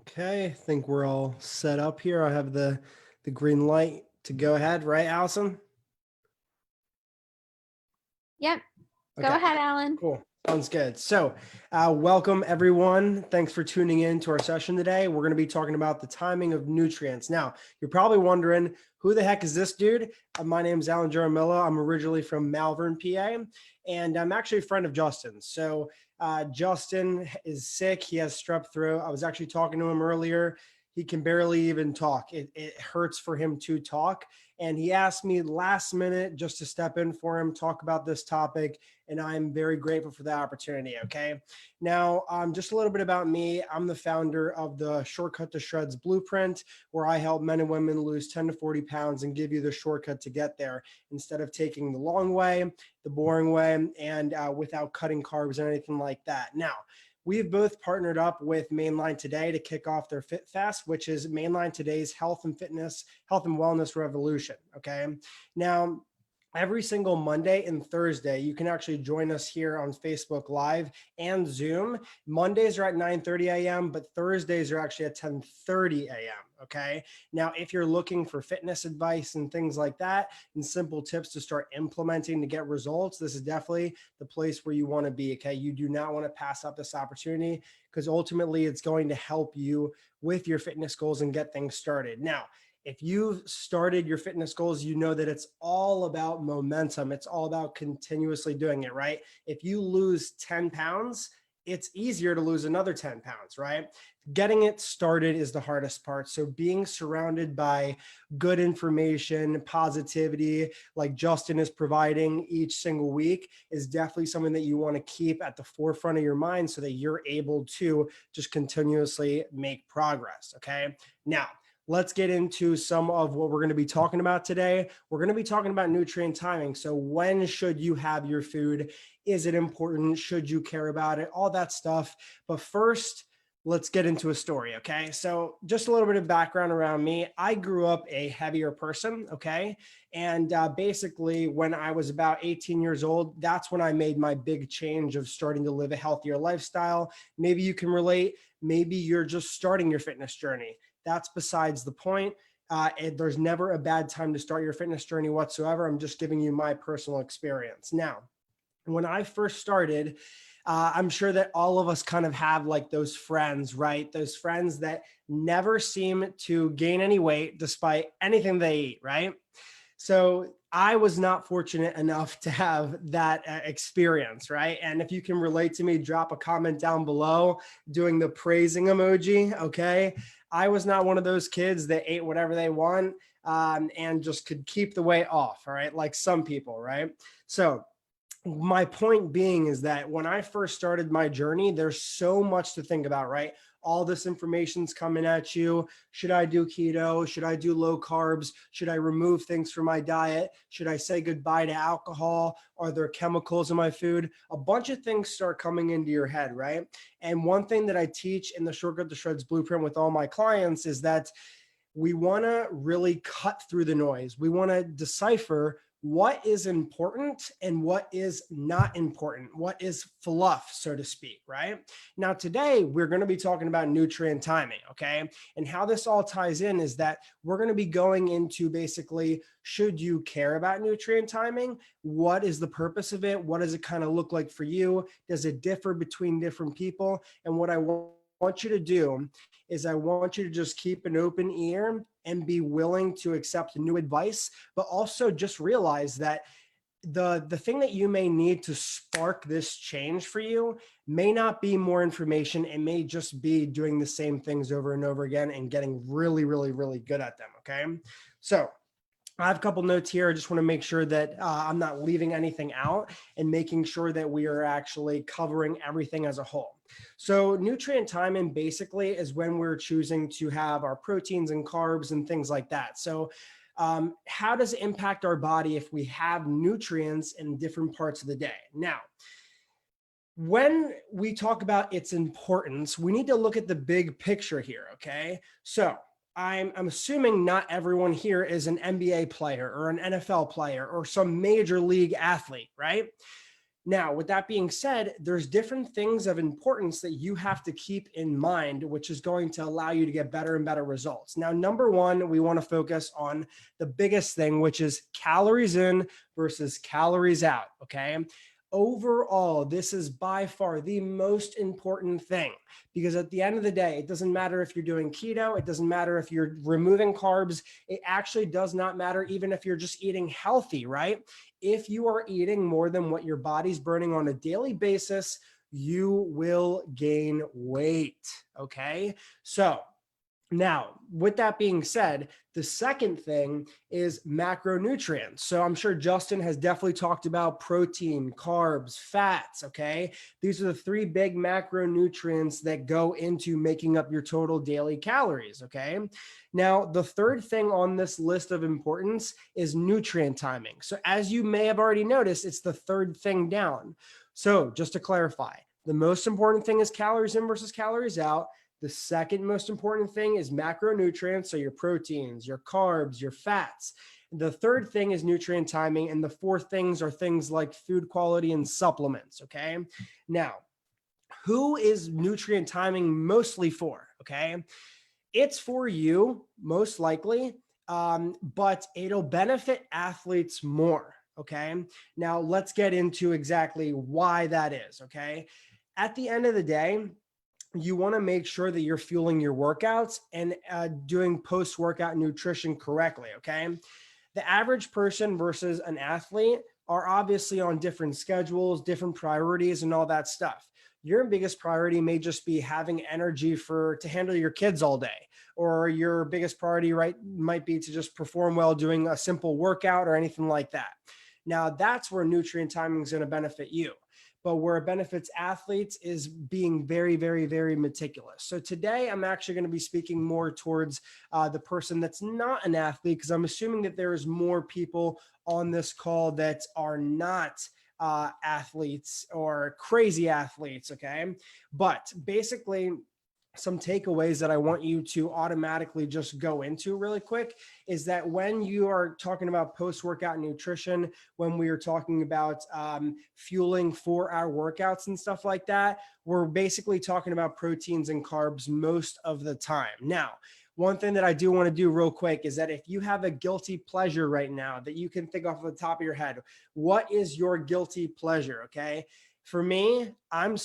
Okay, I think we're all set up here. I have the green light to go ahead, right, Allison? Yep. Go Okay, ahead, Alan. cool. Sounds good. So, welcome everyone. Thanks for tuning in to our session today. We're going to be talking about the timing of nutrients. Now, you're probably wondering, who the heck is this dude? My name is Alan Jaramillo. I'm originally from Malvern, PA, and I'm actually a friend of Justin's. So, Justin is sick. He has strep throat. I was actually talking to him earlier. He can barely even talk. It hurts for him to talk. And he asked me last minute just to step in for him, talk about this topic, and I'm very grateful for the opportunity. Okay. Now, just a little bit about me. I'm the founder of the Shortcut to Shreds Blueprint, where I help men and women lose 10 to 40 pounds and give you the shortcut to get there instead of taking the long way, the boring way, and without cutting carbs or anything like that. Now, we've both partnered up with Mainline Today to kick off their Fit Fest, which is Mainline Today's health and wellness revolution. Okay. Now, every single Monday and Thursday, you can actually join us here on Facebook Live and Zoom. Mondays are at 9:30 a.m., but Thursdays are actually at 10:30 a.m. Okay. Now, if you're looking for fitness advice and things like that and simple tips to start implementing to get results, this is definitely the place where you want to be. Okay. You do not want to pass up this opportunity because ultimately it's going to help you with your fitness goals and get things started. Now, if you've started your fitness goals, you know that it's all about momentum. It's all about continuously doing it, right? If you lose 10 pounds, it's easier to lose another 10 pounds, right? Getting it started is the hardest part. So being surrounded by good information, positivity, like Justin is providing each single week, is definitely something that you want to keep at the forefront of your mind so that you're able to just continuously make progress. Okay. Now, let's get into some of what we're going to be talking about today. We're going to be talking about nutrient timing. So when should you have your food? Is it important? Should you care about it? All that stuff. But first, let's get into a story. Okay. So just a little bit of background around me. I grew up a heavier person. Okay. And basically when I was about 18 years old, that's when I made my big change of starting to live a healthier lifestyle. Maybe you can relate. Maybe you're just starting your fitness journey. That's besides the point. There's never a bad time to start your fitness journey whatsoever. I'm just giving you my personal experience. Now, when I first started, I'm sure that all of us kind of have like those friends, right? Those friends that never seem to gain any weight despite anything they eat, right? So I was not fortunate enough to have that experience, right? And if you can relate to me, drop a comment down below doing the praising emoji, okay? I was not one of those kids that ate whatever they want and just could keep the weight off, all right? Like some people, right? So my point being is that when I first started my journey, there's so much to think about, right? All this information's coming at you. Should I do keto? Should I do low carbs? Should I remove things from my diet? Should I say goodbye to alcohol? Are there chemicals in my food? A bunch of things start coming into your head, right? And one thing that I teach in the Shortcut to Shreds Blueprint with all my clients is that we want to really cut through the noise. We want to decipher what is important and what is not important, what is fluff, so to speak, right? Now, today, we're going to be talking about nutrient timing, okay? And how this all ties in is that we're going to be going into basically, should you care about nutrient timing? What is the purpose of it? What does it kind of look like for you? Does it differ between different people? And what I want you to do is I want you to just keep an open ear and be willing to accept new advice, but also just realize that the thing that you may need to spark this change for you may not be more information. It may just be doing the same things over and over again and getting really, really, really good at them. Okay. So I have a couple notes here. I just want to make sure that I'm not leaving anything out and making sure that we are actually covering everything as a whole. So nutrient timing basically is when we're choosing to have our proteins and carbs and things like that. So how does it impact our body if we have nutrients in different parts of the day? Now, when we talk about its importance, we need to look at the big picture here, okay? So I'm assuming not everyone here is an NBA player or an NFL player or some major league athlete, right? Now, with that being said, there's different things of importance that you have to keep in mind, which is going to allow you to get better and better results. Now, number one, we want to focus on the biggest thing, which is calories in versus calories out. Okay. Overall, this is by far the most important thing, because at the end of the day, it doesn't matter if you're doing keto, it doesn't matter if you're removing carbs, it actually does not matter even if you're just eating healthy, right? If you are eating more than what your body's burning on a daily basis, you will gain weight. Okay. So now, with that being said, the second thing is macronutrients. So I'm sure Justin has definitely talked about protein, carbs, fats, okay? These are the three big macronutrients that go into making up your total daily calories, okay? Now, the third thing on this list of importance is nutrient timing. So as you may have already noticed, it's the third thing down. So just to clarify, the most important thing is calories in versus calories out. The second most important thing is macronutrients, so your proteins, your carbs, your fats. The third thing is nutrient timing. And the fourth things are things like food quality and supplements, okay? Now, who is nutrient timing mostly for, okay? It's for you, most likely, but it'll benefit athletes more, okay? Now, let's get into exactly why that is, okay? At the end of the day, you want to make sure that you're fueling your workouts and doing post-workout nutrition correctly, okay? The average person versus an athlete are obviously on different schedules, different priorities, and all that stuff. Your biggest priority may just be having energy to handle your kids all day, or your biggest priority, right, might be to just perform well doing a simple workout or anything like that. Now, that's where nutrient timing is going to benefit you. But where it benefits athletes is being very, very, very meticulous. So today I'm actually going to be speaking more towards the person that's not an athlete, because I'm assuming that there is more people on this call that are not athletes or crazy athletes, okay? But basically, some takeaways that I want you to automatically just go into really quick is that when you are talking about post-workout nutrition, when we are talking about fueling for our workouts and stuff like that, we're basically talking about proteins and carbs most of the time. Now, one thing that I do want to do real quick is that if you have a guilty pleasure right now that you can think off the top of your head, what is your guilty pleasure? Okay. For me, I'm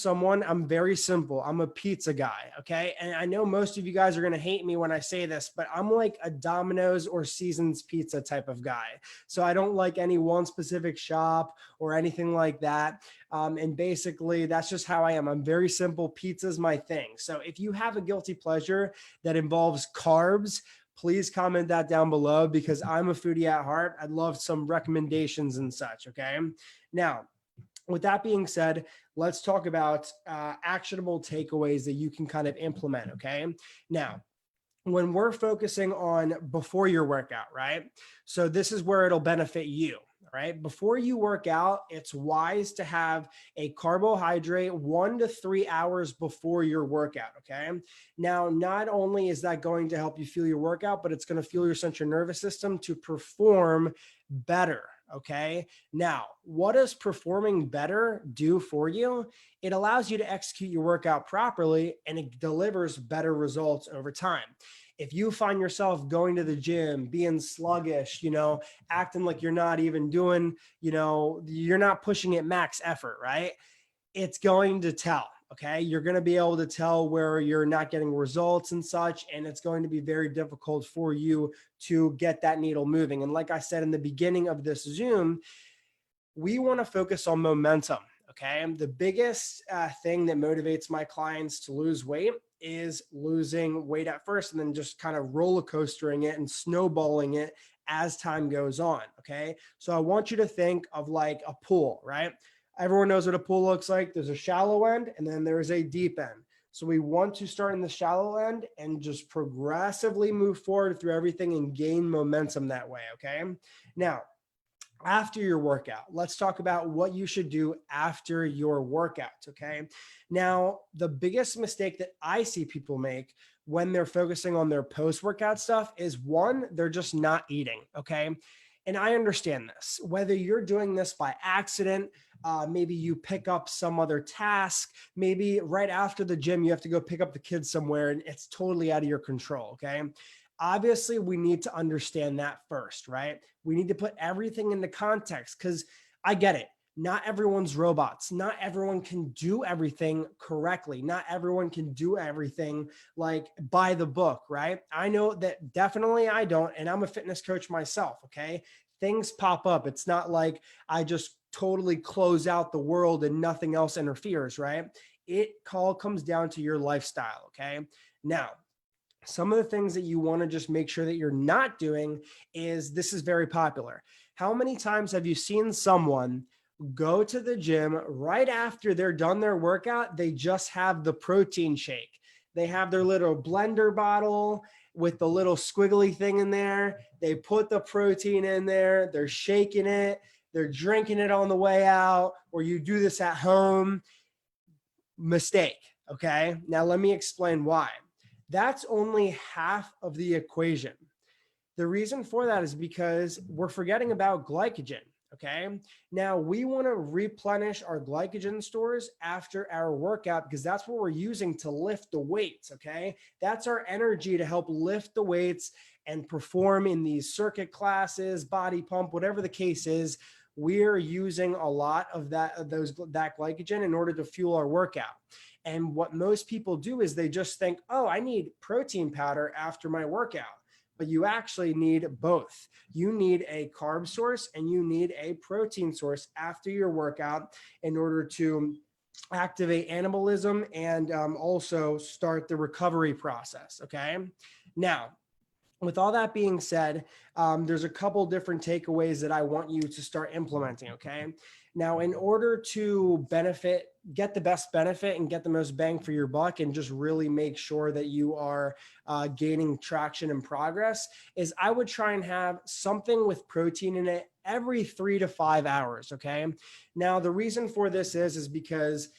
very simple. I'm a pizza guy, okay? And I know most of you guys are going to hate me when I say this, but I'm like a Domino's or Seasons pizza type of guy. So I don't like any one specific shop or anything like that. And basically, that's just how I am. I'm very simple. Pizza's my thing. So if you have a guilty pleasure that involves carbs, please comment that down below, because I'm a foodie at heart. I'd love some recommendations and such, okay? Now, with that being said, let's talk about actionable takeaways that you can kind of implement, okay? Now, when we're focusing on before your workout, right? So this is where it'll benefit you, right? Before you work out, it's wise to have a carbohydrate 1 to 3 hours before your workout, okay? Now, not only is that going to help you fuel your workout, but it's going to fuel your central nervous system to perform better. Okay. Now, what does performing better do for you? It allows you to execute your workout properly, and it delivers better results over time. If you find yourself going to the gym, being sluggish, acting like you're not even doing, you're not pushing at max effort, right? It's going to tell. Okay. You're going to be able to tell where you're not getting results and such. And it's going to be very difficult for you to get that needle moving. And like I said in the beginning of this Zoom, we want to focus on momentum. Okay. And the biggest thing that motivates my clients to lose weight is losing weight at first and then just kind of roller coastering it and snowballing it as time goes on. Okay. So I want you to think of like a pool, right? Everyone knows what a pool looks like. There's a shallow end and then there's a deep end. So we want to start in the shallow end and just progressively move forward through everything and gain momentum that way, okay? Now, after your workout, let's talk about what you should do after your workout, okay? Now, the biggest mistake that I see people make when they're focusing on their post-workout stuff is, one, they're just not eating, okay? And I understand this, whether you're doing this by accident, Maybe you pick up some other task. Maybe right after the gym, you have to go pick up the kids somewhere and it's totally out of your control. Okay. Obviously, we need to understand that first, right? We need to put everything into context because I get it. Not everyone's robots. Not everyone can do everything correctly. Not everyone can do everything like by the book, right? I know that definitely I don't, and I'm a fitness coach myself, okay? Things pop up. It's not like I just totally close out the world and nothing else interferes, right? It all comes down to your lifestyle, okay? Now, some of the things that you want to just make sure that you're not doing is this is very popular. How many times have you seen someone go to the gym right after they're done their workout? They just have the protein shake. They have their little blender bottle with the little squiggly thing in there. They put the protein in there. They're shaking it. They're drinking it on the way out, or you do this at home. Mistake. Okay. Now let me explain why. That's only half of the equation. The reason for that is because we're forgetting about glycogen. Okay. Now we want to replenish our glycogen stores after our workout because that's what we're using to lift the weights. Okay. That's our energy to help lift the weights and perform in these circuit classes, body pump, whatever the case is. We're using a lot of that glycogen in order to fuel our workout. And what most people do is they just think, oh, I need protein powder after my workout. But you actually need both. You need a carb source and you need a protein source after your workout in order to activate anabolism and also start the recovery process. Okay. Now, with all that being said, there's a couple different takeaways that I want you to start implementing. Okay. Now, in order to get the best benefit and get the most bang for your buck and just really make sure that you are gaining traction and progress, is I would try and have something with protein in it every 3 to 5 hours. Okay. Now, the reason for this is because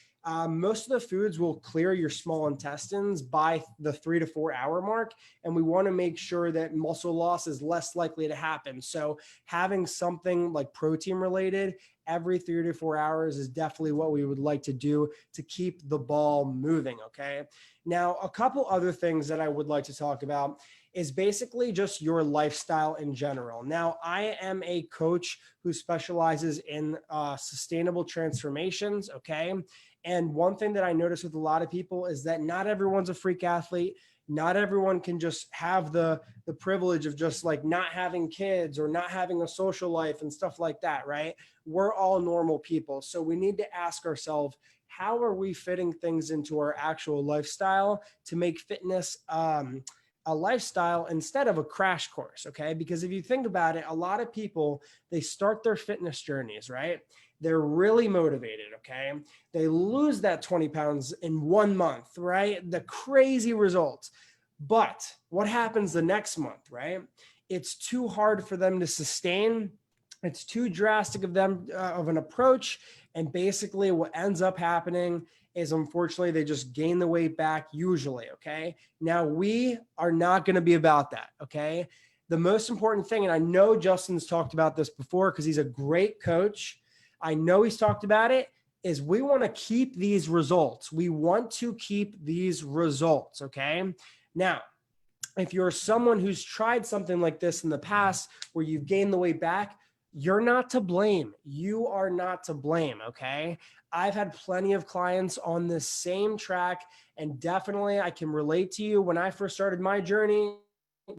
most of the foods will clear your small intestines by the 3 to 4 hour mark. And we want to make sure that muscle loss is less likely to happen. So having something like protein related every 3 to 4 hours is definitely what we would like to do to keep the ball moving. Okay. Now, a couple other things that I would like to talk about is basically just your lifestyle in general. Now, I am a coach who specializes in sustainable transformations. Okay. And one thing that I notice with a lot of people is that not everyone's a freak athlete. Not everyone can just have the privilege of just like not having kids or not having a social life and stuff like that, right? We're all normal people. So we need to ask ourselves, how are we fitting things into our actual lifestyle to make fitness a lifestyle instead of a crash course? Okay. Because if you think about it, a lot of people, they start their fitness journeys, right? They're really motivated, okay? They lose that 20 pounds in 1 month, right? The crazy results. But what happens the next month, right? It's too hard for them to sustain. It's too drastic of them of an approach. And basically what ends up happening is unfortunately they just gain the weight back usually, okay? Now we are not going to be about that, okay? The most important thing, and I know Justin's talked about this before because he's a great coach, I know he's talked about it, is we want to keep these results. We want to keep these results, okay? Now, if you're someone who's tried something like this in the past where you've gained the weight back, you're not to blame. You are not to blame, okay? I've had plenty of clients on this same track, and definitely I can relate to you. When I first started my journey,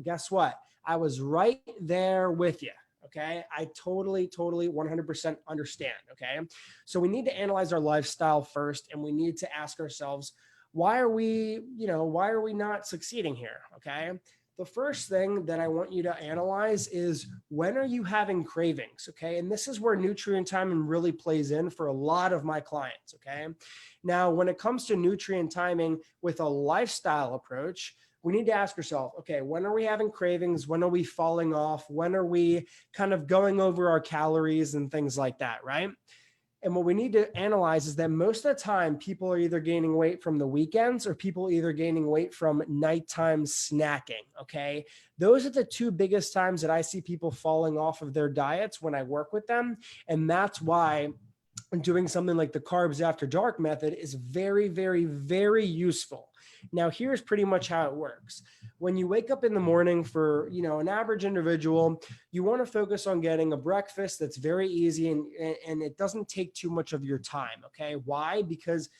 guess what? I was right there with you. Okay. I totally 100% understand. Okay. So we need to analyze our lifestyle first, and we need to ask ourselves, why are we not succeeding here? Okay. The first thing that I want you to analyze is, when are you having cravings? Okay. And this is where nutrient timing really plays in for a lot of my clients. Okay. Now, when it comes to nutrient timing with a lifestyle approach, we need to ask ourselves, okay, when are we having cravings? When are we falling off? When are we kind of going over our calories and things like that, right? And what we need to analyze is that most of the time people are either gaining weight from the weekends or people either gaining weight from nighttime snacking, okay? Those are the two biggest times that I see people falling off of their diets when I work with them. And that's why doing something like the carbs after dark method is very, very, very useful. Now, here's pretty much how it works. When you wake up in the morning, for an average individual, you want to focus on getting a breakfast that's very easy, and it doesn't take too much of your time. Okay. Why? Because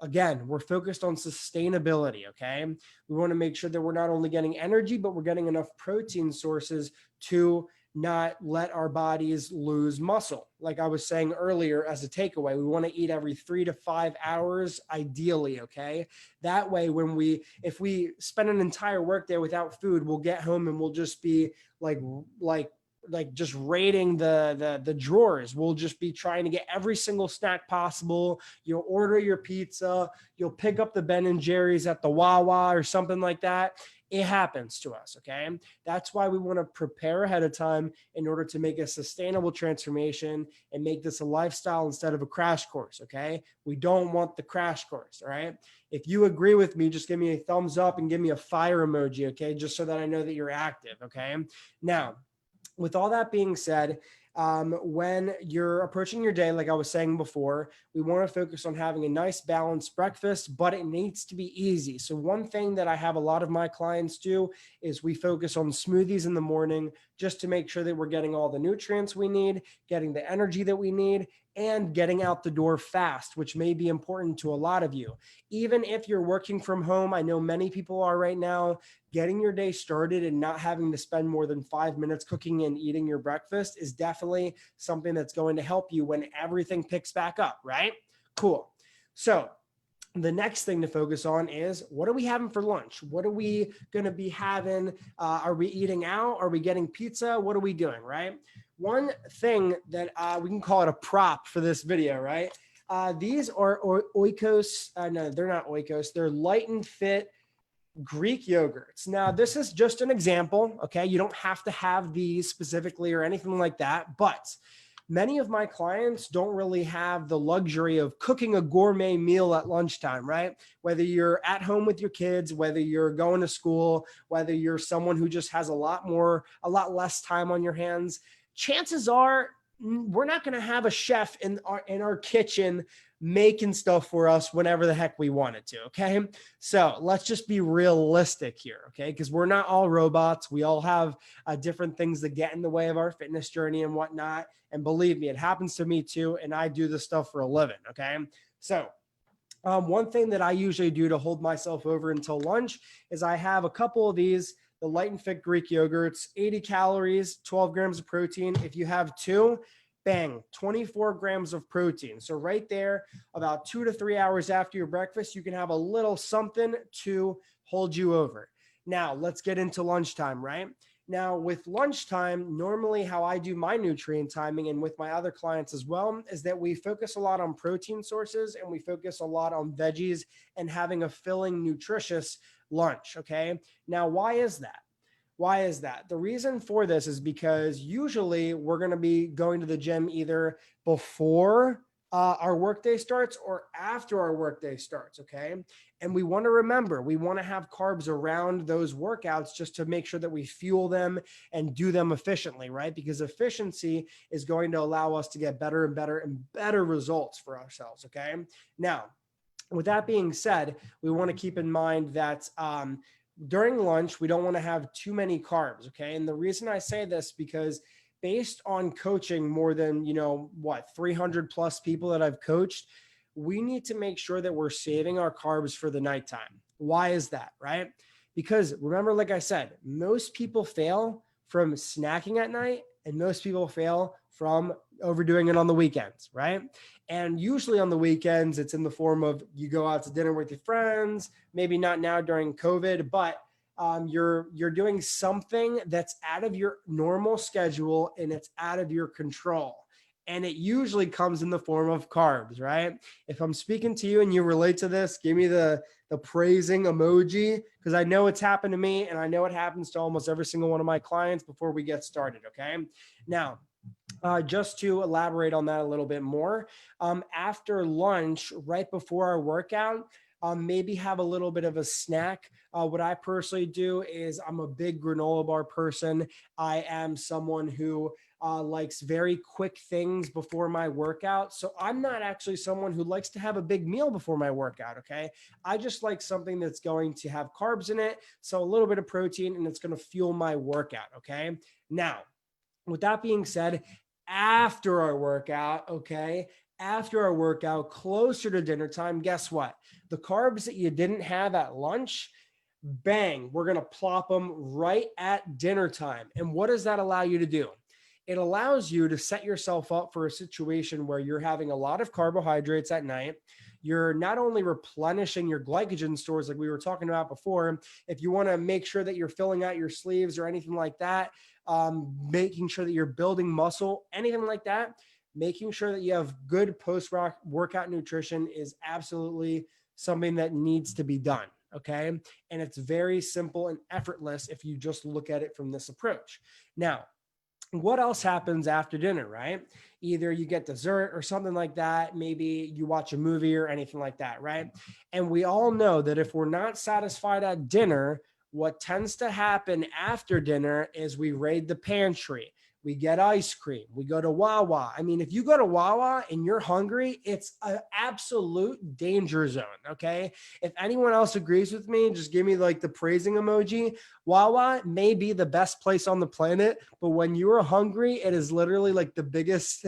again, we're focused on sustainability. Okay. We want to make sure that we're not only getting energy, but we're getting enough protein sources to not let our bodies lose muscle. Like I was saying earlier, as a takeaway, we want to eat every 3 to 5 hours, ideally. Okay. That way, if we spend an entire workday without food, we'll get home and we'll just be like just raiding the drawers. We'll just be trying to get every single snack possible. You'll order your pizza, you'll pick up the Ben and Jerry's at the Wawa or something like that. It happens to us. Okay. That's why we want to prepare ahead of time in order to make a sustainable transformation and make this a lifestyle instead of a crash course. Okay. We don't want the crash course. All right. If you agree with me, just give me a thumbs up and give me a fire emoji. Okay. Just so that I know that you're active. Okay. Now, with all that being said, when you're approaching your day, like I was saying before, we want to focus on having a nice balanced breakfast, but it needs to be easy. So one thing that I have a lot of my clients do is we focus on smoothies in the morning, just to make sure that we're getting all the nutrients we need, getting the energy that we need, and getting out the door fast, which may be important to a lot of you. Even if you're working from home, I know many people are right now, getting your day started and not having to spend more than 5 minutes cooking and eating your breakfast is definitely something that's going to help you when everything picks back up, right? Cool. So the next thing to focus on is, what are we having for lunch? What are we going to be having? Are we eating out? Are we getting pizza? What are we doing, right? One thing that we can call it a prop for this video, right? These are Oikos. No, they're not Oikos. They're Light and Fit Greek yogurts. Now, this is just an example. Okay. You don't have to have these specifically or anything like that, but many of my clients don't really have the luxury of cooking a gourmet meal at lunchtime, right? Whether you're at home with your kids, whether you're going to school, whether you're someone who just has a lot less time on your hands, chances are we're not going to have a chef in our kitchen making stuff for us whenever the heck we wanted to. Okay. So let's just be realistic here. Okay. Because we're not all robots. We all have different things that get in the way of our fitness journey and whatnot. And believe me, it happens to me too. And I do this stuff for a living. Okay. So one thing that I usually do to hold myself over until lunch is I have a couple of these, the Light and Fit Greek yogurts, 80 calories, 12 grams of protein. If you have two, bang, 24 grams of protein. So right there, about 2 to 3 hours after your breakfast, you can have a little something to hold you over. Now, let's get into lunchtime, right? Now, with lunchtime, normally how I do my nutrient timing and with my other clients as well is that we focus a lot on protein sources and we focus a lot on veggies and having a filling, nutritious lunch. Okay. Now, why is that? Why is that? The reason for this is because usually we're going to be going to the gym either before our workday starts or after our workday starts. Okay. And we want to remember, we want to have carbs around those workouts just to make sure that we fuel them and do them efficiently, right? Because efficiency is going to allow us to get better and better and better results for ourselves. Okay. Now, with that being said, we want to keep in mind that during lunch, we don't want to have too many carbs. Okay. And the reason I say this, because based on coaching more than, 300 plus people that I've coached, we need to make sure that we're saving our carbs for the nighttime. Why is that? Right? Because remember, like I said, most people fail from snacking at night and most people fail from overdoing it on the weekends. Right? And usually on the weekends, it's in the form of you go out to dinner with your friends, maybe not now during COVID, but you're doing something that's out of your normal schedule and it's out of your control. And it usually comes in the form of carbs, right? If I'm speaking to you and you relate to this, give me the praising emoji, because I know it's happened to me and I know it happens to almost every single one of my clients before we get started. Okay. Now, just to elaborate on that a little bit more, after lunch, right before our workout, maybe have a little bit of a snack. What I personally do is I'm a big granola bar person. I am someone who likes very quick things before my workout. So I'm not actually someone who likes to have a big meal before my workout. Okay. I just like something that's going to have carbs in it. So a little bit of protein, and it's going to fuel my workout. Okay. Now, with that being said, after our workout, okay, after our workout, closer to dinner time, guess what? The carbs that you didn't have at lunch, bang, we're going to plop them right at dinner time. And what does that allow you to do? It allows you to set yourself up for a situation where you're having a lot of carbohydrates at night. You're not only replenishing your glycogen stores, like we were talking about before, if you want to make sure that you're filling out your sleeves or anything like that, making sure that you're building muscle, anything like that, making sure that you have good post-workout nutrition is absolutely something that needs to be done. Okay. And it's very simple and effortless if you just look at it from this approach. Now, what else happens after dinner, right? Either you get dessert or something like that. Maybe you watch a movie or anything like that, right? And we all know that if we're not satisfied at dinner, what tends to happen after dinner is we raid the pantry. We get ice cream. We go to Wawa. I mean, if you go to Wawa and you're hungry, it's an absolute danger zone. Okay. If anyone else agrees with me, just give me like the praising emoji. Wawa may be the best place on the planet, but when you are hungry, it is literally like the biggest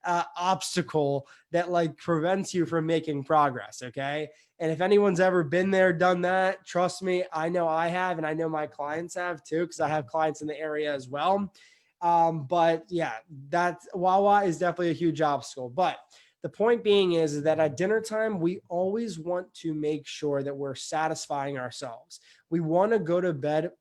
obstacle that like prevents you from making progress. Okay. And if anyone's ever been there, done that, trust me, I know I have, and I know my clients have too, because I have clients in the area as well. But yeah, that's Wawa is definitely a huge obstacle. But the point being is that at dinner time, we always want to make sure that we're satisfying ourselves. We want to go to bed,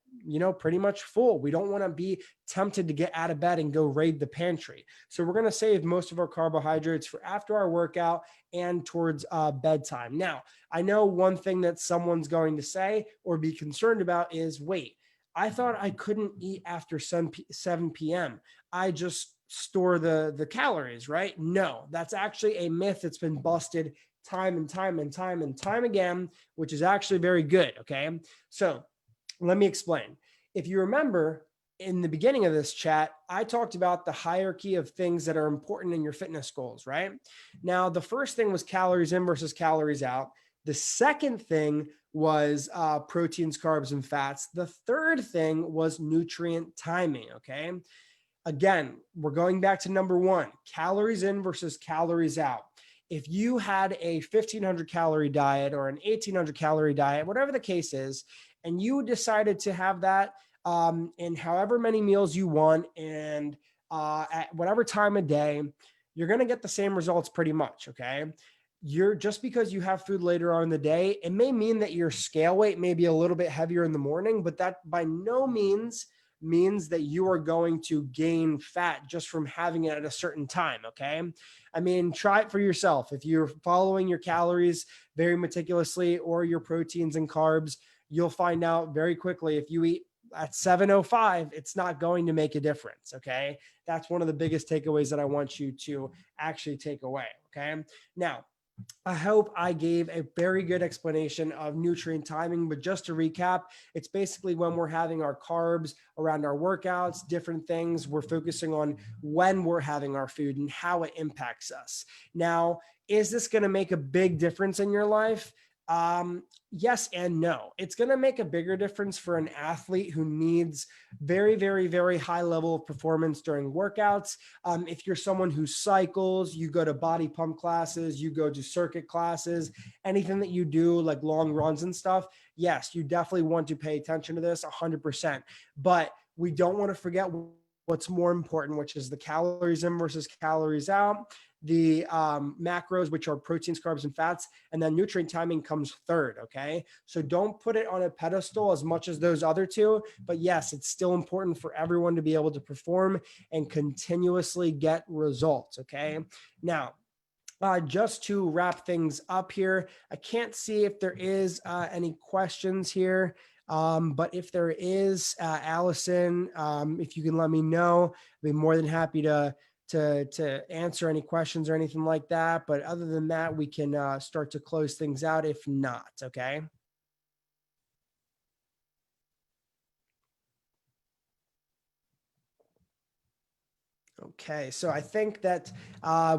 pretty much full. We don't want to be tempted to get out of bed and go raid the pantry. So we're going to save most of our carbohydrates for after our workout and towards bedtime. Now, I know one thing that someone's going to say or be concerned about is, wait, I thought I couldn't eat after 7 p.m. I just store the calories, right? No, that's actually a myth that's been busted time and time and time and time again, which is actually very good. Okay. So let me explain. If you remember in the beginning of this chat, I talked about the hierarchy of things that are important in your fitness goals, right? Now, the first thing was calories in versus calories out. The second thing was proteins, carbs, and fats. The third thing was nutrient timing. Okay. Again, we're going back to number one, calories in versus calories out. If you had a 1,500 calorie diet or an 1,800 calorie diet, whatever the case is, and you decided to have that in however many meals you want and at whatever time of day, you're going to get the same results pretty much. Okay. You're just because you have food later on in the day, it may mean that your scale weight may be a little bit heavier in the morning, but that by no means that you are going to gain fat just from having it at a certain time. Okay. I mean, try it for yourself. If you're following your calories very meticulously or your proteins and carbs, you'll find out very quickly if you eat at 7:05, it's not going to make a difference. Okay. That's one of the biggest takeaways that I want you to actually take away. Okay. Now, I hope I gave a very good explanation of nutrient timing, but just to recap, it's basically when we're having our carbs around our workouts, different things, we're focusing on when we're having our food and how it impacts us. Now, is this going to make a big difference in your life? Yes and no. It's going to make a bigger difference for an athlete who needs very, very, very high level of performance during workouts. If you're someone who cycles, you go to body pump classes, you go to circuit classes, anything that you do like long runs and stuff, yes, you definitely want to pay attention to this 100%. But we don't want to forget what's more important, which is the calories in versus calories out, the macros, which are proteins, carbs, and fats, and then nutrient timing comes third. Okay. So don't put it on a pedestal as much as those other two, but yes, it's still important for everyone to be able to perform and continuously get results. Okay. Now, just to wrap things up here, I can't see if there is any questions here. But if there is, Allison, if you can let me know, I'd be more than happy to answer any questions or anything like that. But other than that, we can start to close things out if not. Okay. Okay, so I think that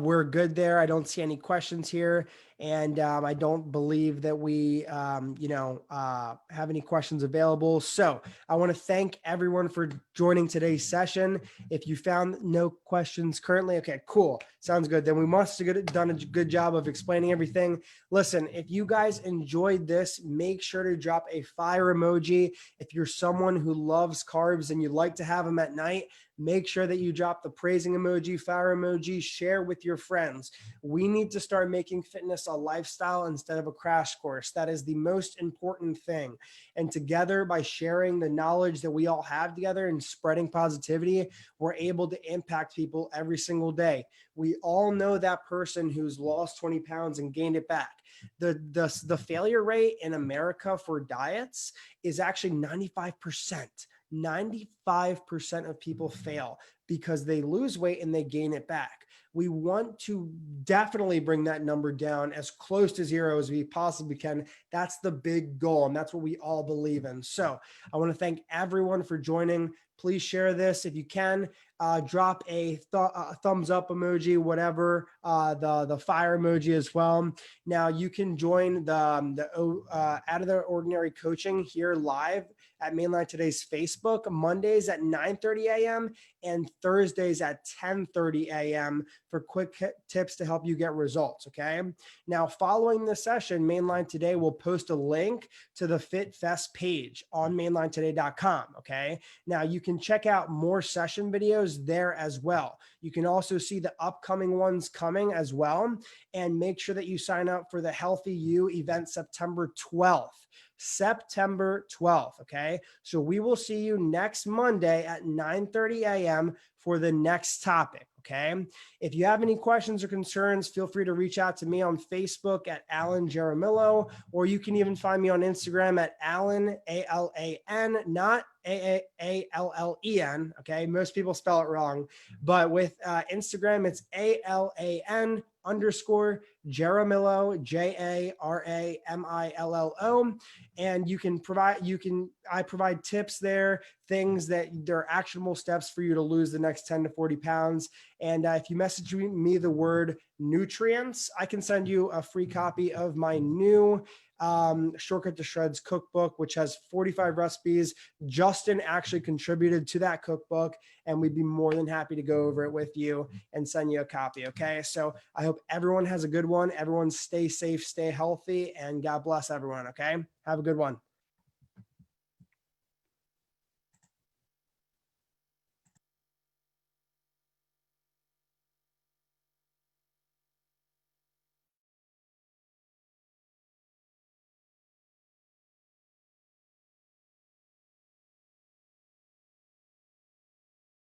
we're good there. I don't see any questions here, and I don't believe that we, have any questions available. So I want to thank everyone for joining today's session. If you found no questions currently, okay, cool, sounds good. Then we must have done a good job of explaining everything. Listen, if you guys enjoyed this, make sure to drop a fire emoji. If you're someone who loves carbs and you like to have them at night, make sure that you drop the praising emoji, fire emoji, share with your friends. We need to start making fitness a lifestyle instead of a crash course. That is the most important thing. And together, by sharing the knowledge that we all have together and spreading positivity, we're able to impact people every single day. We all know that person who's lost 20 pounds and gained it back. The failure rate in America for diets is actually 95%. 95% of people fail because they lose weight and they gain it back. We want to definitely bring that number down as close to zero as we possibly can. That's the big goal, and that's what we all believe in. So I want to thank everyone for joining. Please share this if you can. Drop a thumbs up emoji, whatever, the fire emoji as well. Now you can join the Out of the Ordinary coaching here live at Mainline Today's Facebook, Mondays at 9:30 a.m. and Thursdays at 10:30 a.m. for quick tips to help you get results, okay? Now, following the session, Mainline Today will post a link to the FitFest page on mainlinetoday.com, okay? Now, you can check out more session videos there as well. You can also see the upcoming ones coming as well, and make sure that you sign up for the Healthy You event September 12th. September 12th. Okay. So we will see you next Monday at 9:30 a.m. for the next topic. Okay. If you have any questions or concerns, feel free to reach out to me on Facebook at Alan Jaramillo, or you can even find me on Instagram at Alan, ALAN, not AALLEN. Okay. Most people spell it wrong, but with Instagram, it's ALAN _Jaramillo, JARAMILLO. And I provide tips there, things that they're actionable steps for you to lose the next 10 to 40 pounds. And if you message me the word nutrients, I can send you a free copy of my new Shortcut to Shreds cookbook, which has 45 recipes. Justin actually contributed to that cookbook, and we'd be more than happy to go over it with you and send you a copy. Okay. So I hope everyone has a good one. Everyone stay safe, stay healthy, and God bless everyone. Okay. Have a good one.